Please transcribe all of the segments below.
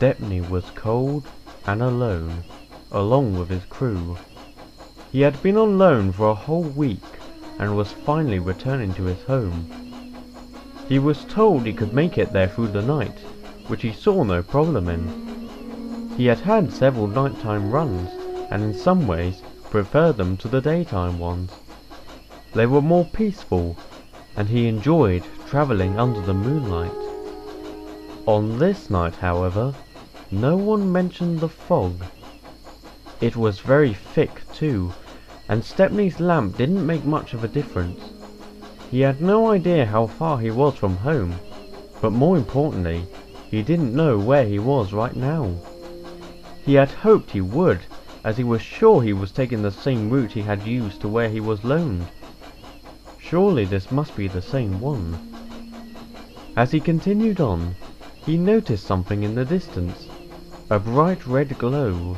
Stepney was cold and alone, along with his crew. He had been on loan for a whole week and was finally returning to his home. He was told he could make it there through the night, which he saw no problem in. He had had several nighttime runs, and in some ways preferred them to the daytime ones. They were more peaceful, and he enjoyed travelling under the moonlight. On this night, however, no one mentioned the fog. It was very thick too, and Stepney's lamp didn't make much of a difference. He had no idea how far he was from home, but more importantly, he didn't know where he was right now. He had hoped he would, as he was sure he was taking the same route he had used to where he was loaned. Surely this must be the same one. As he continued on, he noticed something in the distance, a bright red glow.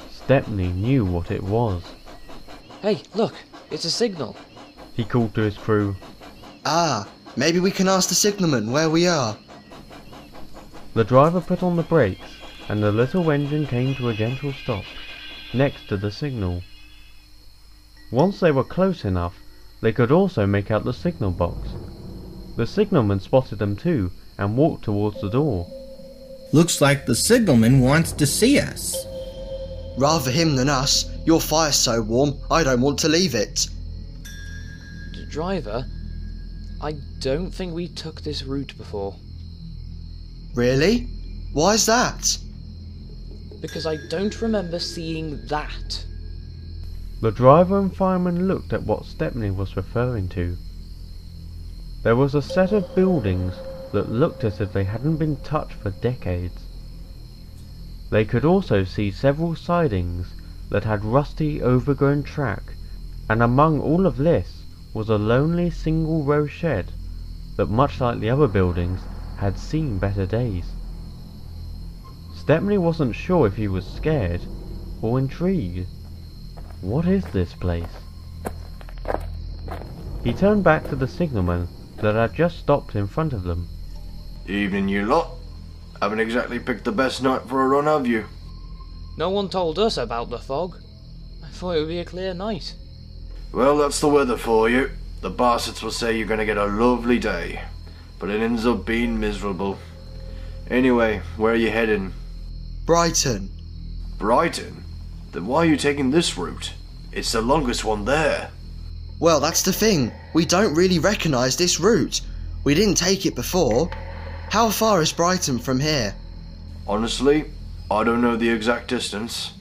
Stepney knew what it was. Hey, look, it's a signal. He called to his crew. Ah, maybe we can ask the signalman where we are. The driver put on the brakes, and the little engine came to a gentle stop, next to the signal. Once they were close enough, they could also make out the signal box. The signalman spotted them too, and walked towards the door. Looks like the signalman wants to see us. Rather him than us. Your fire's so warm, I don't want to leave it. Driver, I don't think we took this route before. Really? Why's that? Because I don't remember seeing that. The driver and fireman looked at what Stepney was referring to. There was a set of buildings that looked as if they hadn't been touched for decades. They could also see several sidings that had rusty, overgrown track, and among all of this was a lonely single-row shed that, much like the other buildings, had seen better days. Stepney wasn't sure if he was scared or intrigued. What is this place? He turned back to the signalman that had just stopped in front of them. Evening, you lot. Haven't exactly picked the best night for a run, have you? No one told us about the fog. I thought it would be a clear night. Well, that's the weather for you. The bastards will say you're going to get a lovely day, but it ends up being miserable. Anyway, where are you heading? Brighton. Brighton? Then why are you taking this route? It's the longest one there. Well, that's the thing. We don't really recognise this route. We didn't take it before. How far is Brighton from here? Honestly, I don't know the exact distance.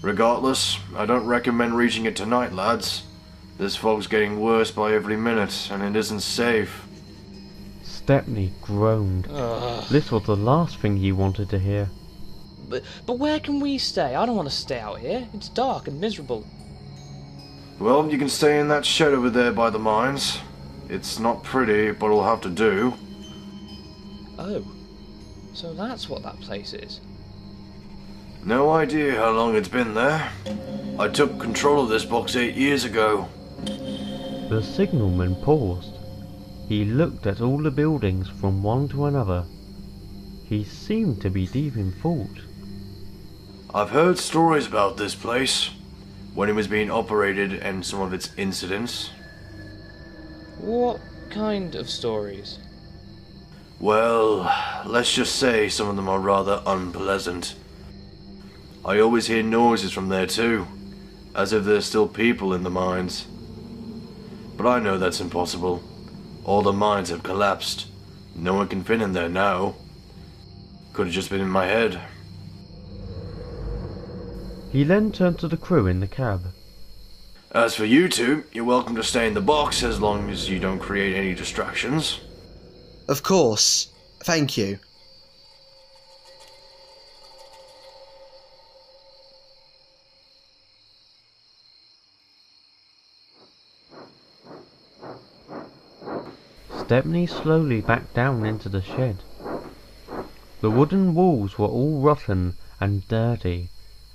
Regardless, I don't recommend reaching it tonight, lads. This fog's getting worse by every minute, and it isn't safe. Stepney groaned. This was the last thing he wanted to hear. But where can we stay? I don't want to stay out here. It's dark and miserable. Well, you can stay in that shed over there by the mines. It's not pretty, but it'll have to do. Oh, so that's what that place is. No idea how long it's been there. I took control of this box 8 years ago. The signalman paused. He looked at all the buildings from one to another. He seemed to be deep in thought. I've heard stories about this place, when it was being operated and some of its incidents. What kind of stories? Well, let's just say some of them are rather unpleasant. I always hear noises from there too, as if there's still people in the mines. But I know that's impossible. All the mines have collapsed. No one can fit in there now. Could have just been in my head. He then turned to the crew in the cab. As for you two, you're welcome to stay in the box as long as you don't create any distractions. Of course. Thank you. Stepney slowly backed down into the shed. The wooden walls were all rotten and dirty,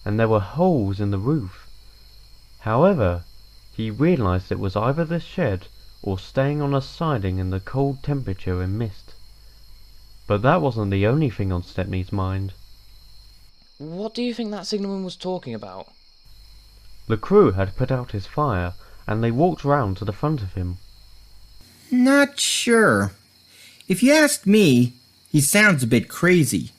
and there were holes in the roof. However, he realised it was either the shed or staying on a siding in the cold temperature and mist. But that wasn't the only thing on Stepney's mind. What do you think that signalman was talking about? The crew had put out his fire, and they walked round to the front of him. Not sure. If you ask me, he sounds a bit crazy.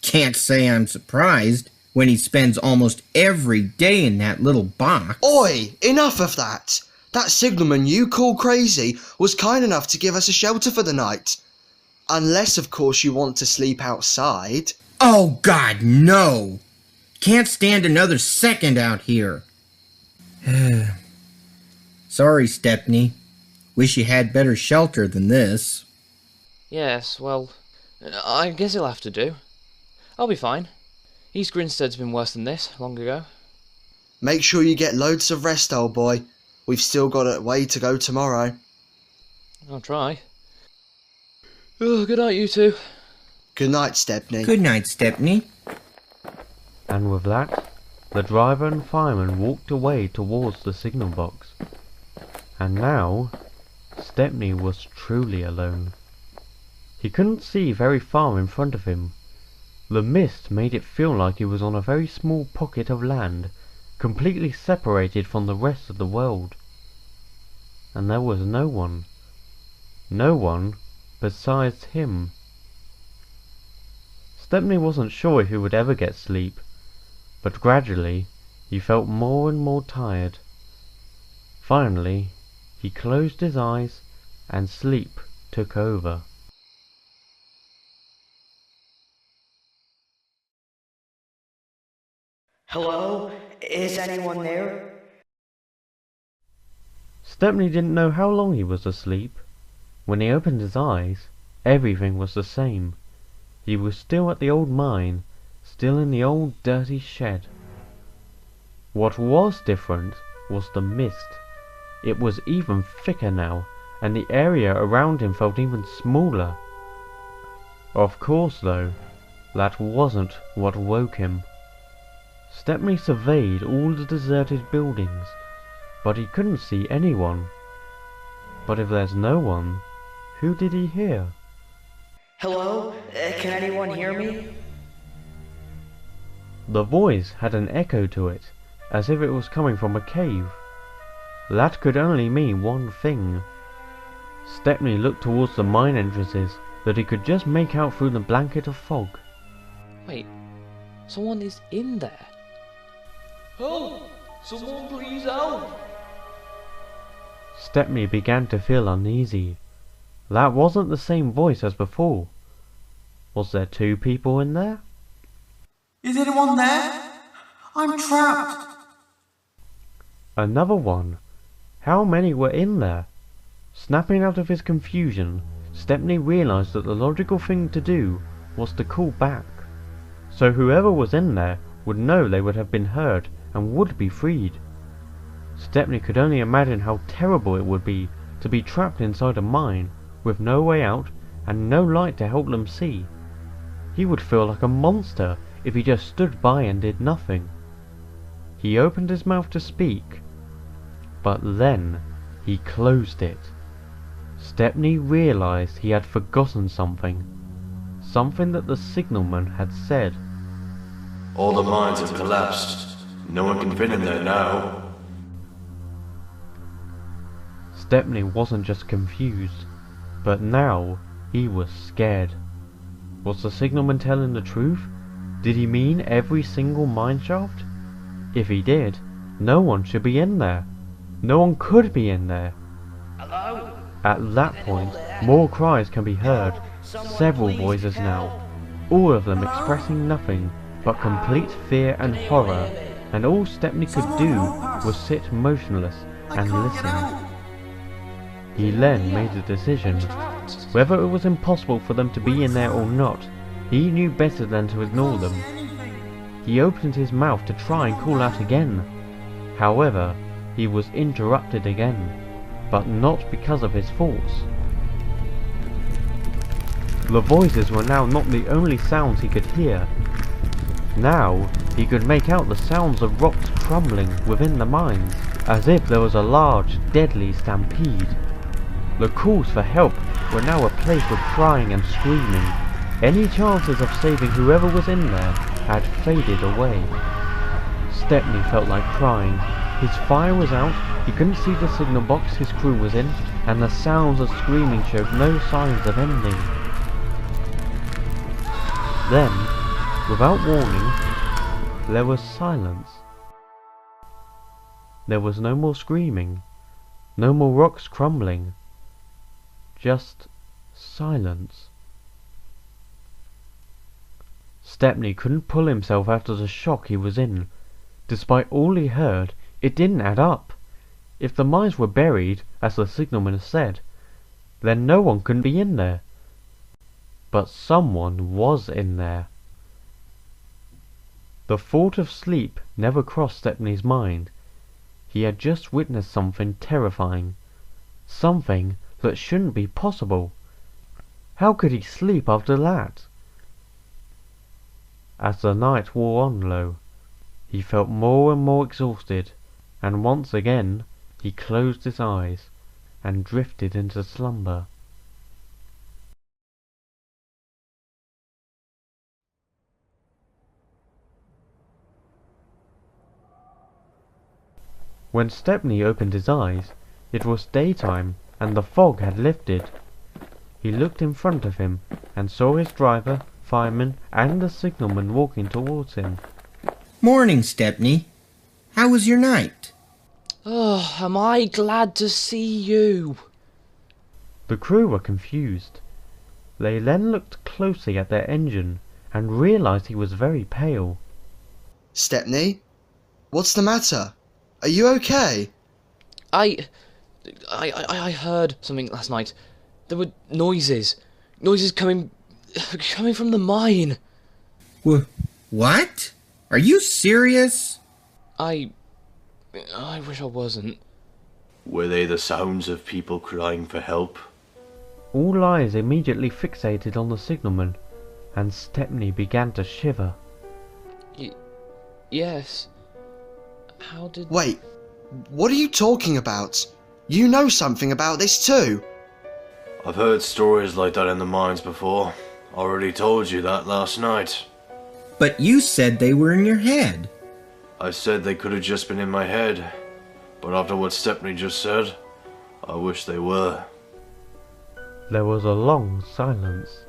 Can't say I'm surprised when he spends almost every day in that little box. Oi, enough of that. That signalman you call crazy was kind enough to give us a shelter for the night. Unless, of course, you want to sleep outside. Oh, God, no! Can't stand another second out here. Sorry, Stepney. Wish you had better shelter than this. Yes, well, I guess he'll have to do. I'll be fine. East Grinstead's been worse than this, long ago. Make sure you get loads of rest, old boy. We've still got a way to go tomorrow. I'll try. Oh, good night, you two. Good night, Stepney. Good night, Stepney. And with that, the driver and fireman walked away towards the signal box. And now, Stepney was truly alone. He couldn't see very far in front of him. The mist made it feel like he was on a very small pocket of land, completely separated from the rest of the world. And there was no one. No one besides him. Stepney wasn't sure if he would ever get sleep, but gradually he felt more and more tired. Finally, he closed his eyes and sleep took over. Hello? Is anyone there? Stepney didn't know how long he was asleep. When he opened his eyes, everything was the same. He was still at the old mine, still in the old dirty shed. What was different was the mist. It was even thicker now, and the area around him felt even smaller. Of course, though, that wasn't what woke him. Stepney surveyed all the deserted buildings, but he couldn't see anyone. But if there's no one, who did he hear? Hello? Can anyone hear me? The voice had an echo to it, as if it was coming from a cave. That could only mean one thing. Stepney looked towards the mine entrances that he could just make out through the blanket of fog. Wait, someone is in there. Help! Someone please help! Stepney began to feel uneasy. That wasn't the same voice as before. Was there two people in there? Is anyone there? I'm trapped. Another one. How many were in there? Snapping out of his confusion, Stepney realized that the logical thing to do was to call back. So whoever was in there would know they would have been heard and would be freed. Stepney could only imagine how terrible it would be to be trapped inside a mine with no way out and no light to help them see. He would feel like a monster if he just stood by and did nothing. He opened his mouth to speak, but then he closed it. Stepney realized he had forgotten something. Something that the signalman had said. All the mines have collapsed. No one can fit in there now. Stepney wasn't just confused, but now he was scared. Was the signalman telling the truth? Did he mean every single mine shaft? If he did, no one should be in there. No one could be in there. Hello? At that point, more cries can be heard, several voices now, all of them expressing nothing but complete fear and horror, and all Stepney could do was sit motionless and listen. He then made a decision. Whether it was impossible for them to be in there or not, he knew better than to ignore them. He opened his mouth to try and call out again. However, he was interrupted again, but not because of his thoughts. The voices were now not the only sounds he could hear. Now, he could make out the sounds of rocks crumbling within the mines, as if there was a large, deadly stampede. The calls for help were now replaced with crying and screaming. Any chances of saving whoever was in there had faded away. Stepney felt like crying. His fire was out, he couldn't see the signal box his crew was in, and the sounds of screaming showed no signs of ending. Then, without warning, there was silence. There was no more screaming, no more rocks crumbling, just silence. Stepney couldn't pull himself out of the shock he was in. Despite all he heard, it didn't add up. If the mines were buried, as the signalman said, then no one could be in there. But someone was in there. The thought of sleep never crossed Stepney's mind. He had just witnessed something terrifying. Something that shouldn't be possible. How could he sleep after that? As the night wore on, though, he felt more and more exhausted, and once again he closed his eyes and drifted into slumber. When Stepney opened his eyes, it was daytime and the fog had lifted. He looked in front of him and saw his driver, fireman and the signalman walking towards him. Morning, Stepney. How was your night? Oh, am I glad to see you. The crew were confused. They then looked closely at their engine and realized he was very pale. Stepney? What's the matter? Are you okay? I heard something last night. There were noises. Noises coming from the mine. What? Are you serious? I wish I wasn't. Were they the sounds of people crying for help? All eyes immediately fixated on the signalman, and Stepney began to shiver. Yes. How did... Wait, what are you talking about? You know something about this too. I've heard stories like that in the mines before. I already told you that last night. But you said they were in your head. I said they could have just been in my head, but after what Stepney just said, I wish they were. There was a long silence.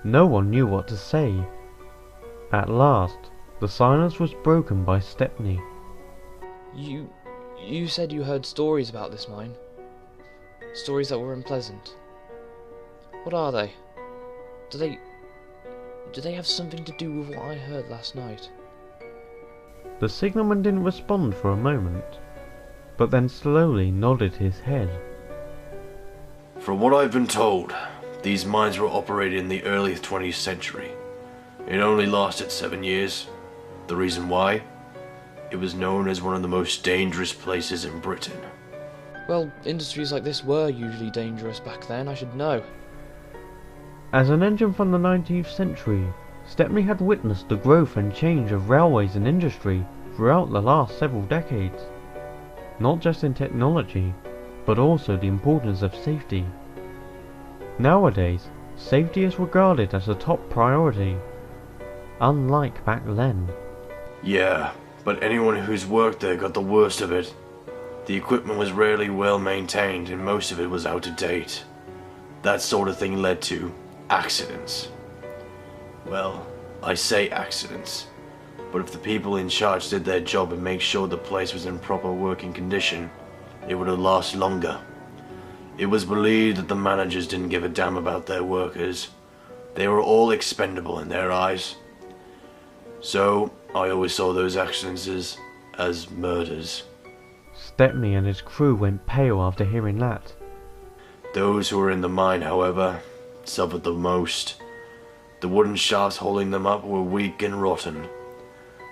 No one knew what to say. At last, the silence was broken by Stepney. You said you heard stories about this mine. Stories that were unpleasant. What are they? Do they have something to do with what I heard last night? The signalman didn't respond for a moment, but then slowly nodded his head. From what I've been told, these mines were operated in the early 20th century. It only lasted 7 years. The reason why? It was known as one of the most dangerous places in Britain. Well, industries like this were usually dangerous back then, I should know. As an engine from the 19th century, Stepney had witnessed the growth and change of railways and industry throughout the last several decades. Not just in technology, but also the importance of safety. Nowadays, safety is regarded as a top priority, unlike back then. Yeah, but anyone who's worked there got the worst of it. The equipment was rarely well maintained and most of it was out of date. That sort of thing led to accidents. Well, I say accidents, but if the people in charge did their job and make sure the place was in proper working condition, it would have lasted longer. It was believed that the managers didn't give a damn about their workers. They were all expendable in their eyes. So, I always saw those accidents as murders. Stepney and his crew went pale after hearing that. Those who were in the mine, however, suffered the most. The wooden shafts holding them up were weak and rotten.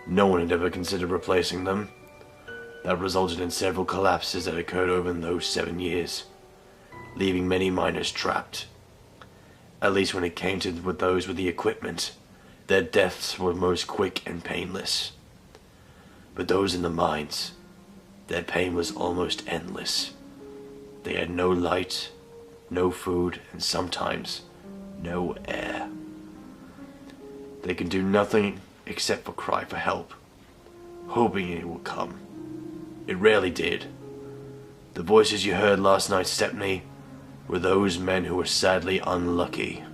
No one had ever considered replacing them. That resulted in several collapses that occurred over those 7 years, leaving many miners trapped. At least when it came to those with the equipment, their deaths were most quick and painless. But those in the mines, their pain was almost endless. They had no light, no food, and sometimes no air. They could do nothing except for cry for help, hoping it would come. It rarely did. The voices you heard last night, Stepney, were those men who were sadly unlucky.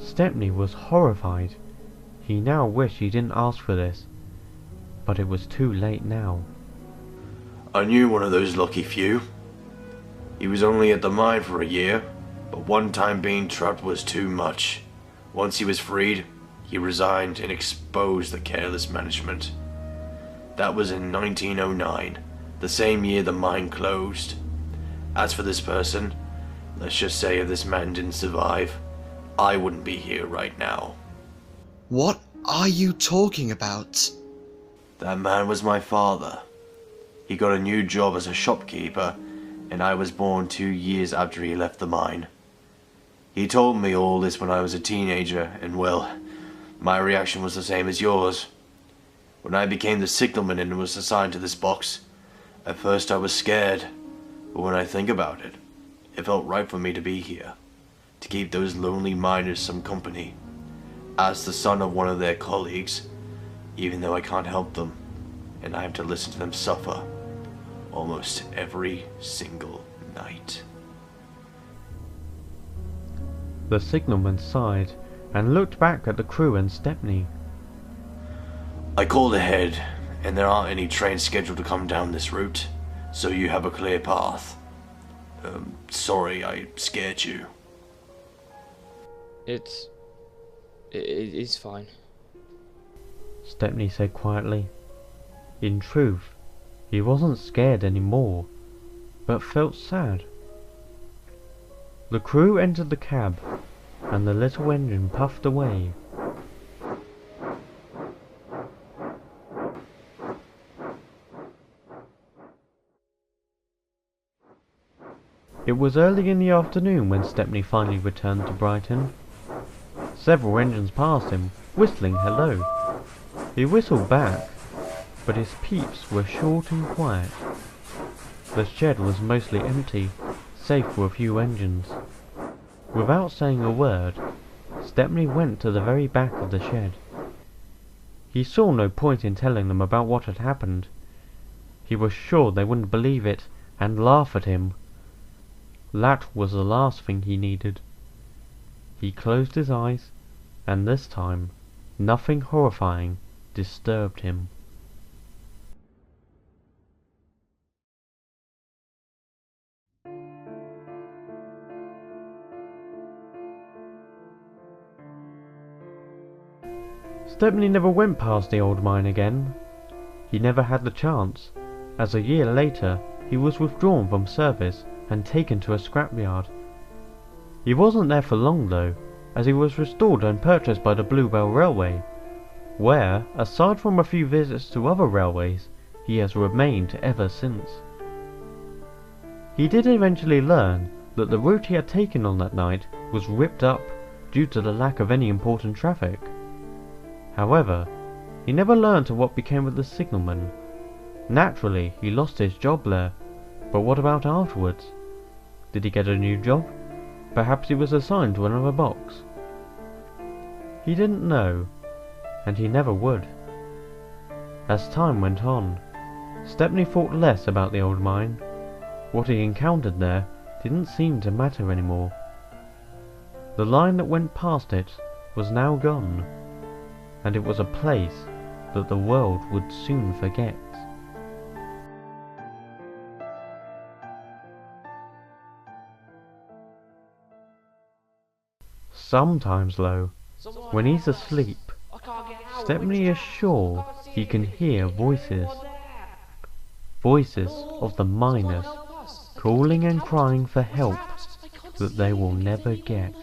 Stepney was horrified. He now wished he didn't ask for this, but it was too late now. I knew one of those lucky few. He was only at the mine for a year, but one time being trapped was too much. Once he was freed, he resigned and exposed the careless management. That was in 1909, the same year the mine closed. As for this person, let's just say if this man didn't survive, I wouldn't be here right now. What are you talking about? That man was my father. He got a new job as a shopkeeper, and I was born 2 years after he left the mine. He told me all this when I was a teenager, and well, my reaction was the same as yours. When I became the signalman and was assigned to this box, at first I was scared, but when I think about it, it felt right for me to be here, to keep those lonely miners some company, as the son of one of their colleagues, even though I can't help them, and I have to listen to them suffer almost every single night. The signalman sighed and looked back at the crew and Stepney. I called ahead, and there aren't any trains scheduled to come down this route, so you have a clear path. Sorry I scared you. It's fine. Stepney said quietly. In truth, he wasn't scared anymore, but felt sad. The crew entered the cab, and the little engine puffed away. It was early in the afternoon when Stepney finally returned to Brighton. Several engines passed him, whistling hello. He whistled back, but his peeps were short and quiet. The shed was mostly empty, save for a few engines. Without saying a word, Stepney went to the very back of the shed. He saw no point in telling them about what had happened. He was sure they wouldn't believe it and laugh at him. That was the last thing he needed. He closed his eyes, and this time, nothing horrifying disturbed him. Stepney never went past the old mine again. He never had the chance, as a year later he was withdrawn from service and taken to a scrapyard. He wasn't there for long though, as he was restored and purchased by the Bluebell Railway, where, aside from a few visits to other railways, he has remained ever since. He did eventually learn that the route he had taken on that night was ripped up due to the lack of any important traffic. However, he never learned what became of the signalman. Naturally, he lost his job there, but what about afterwards? Did he get a new job? Perhaps he was assigned to another box. He didn't know, and he never would. As time went on, Stepney thought less about the old mine. What he encountered there didn't seem to matter anymore. The line that went past it was now gone, and it was a place that the world would soon forget. Sometimes though, when he's asleep, Stepney is sure he can hear voices. Voices of the miners, calling and crying for help that they will never get.